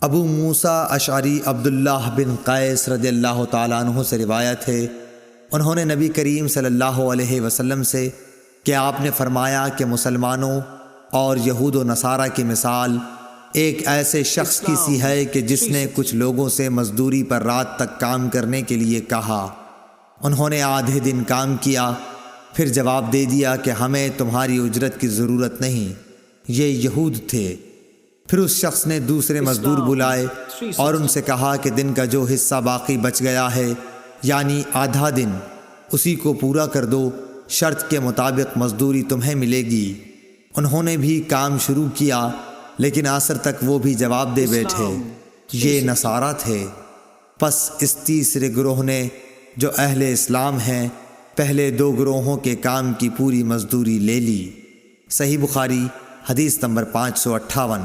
ابو موسیٰ اشعری عبداللہ بن قیس رضی اللہ تعالیٰ عنہ سے روایت ہے، انہوں نے نبی کریم صلی اللہ علیہ وسلم سے کہ آپ نے فرمایا کہ مسلمانوں اور یہود و نصارہ کی مثال ایک ایسے شخص کی سی ہے کہ جس نے کچھ لوگوں سے مزدوری پر رات تک کام کرنے کے لیے کہا۔ انہوں نے آدھے دن کام کیا، پھر جواب دے دیا کہ ہمیں تمہاری اجرت کی ضرورت نہیں، یہ یہود تھے۔ پھر اس شخص نے دوسرے مزدور بلائے اور ان سے کہا کہ دن کا جو حصہ باقی بچ گیا ہے، یعنی آدھا دن، اسی کو پورا کر دو، شرط کے مطابق مزدوری تمہیں ملے گی۔ انہوں نے بھی کام شروع کیا، لیکن عصر تک وہ بھی جواب دے بیٹھے، یہ نصارہ تھے۔ پس اس تیسرے گروہ نے جو اہل اسلام ہیں پہلے دو گروہوں کے کام کی پوری مزدوری لے لی۔ صحیح بخاری حدیث نمبر 558۔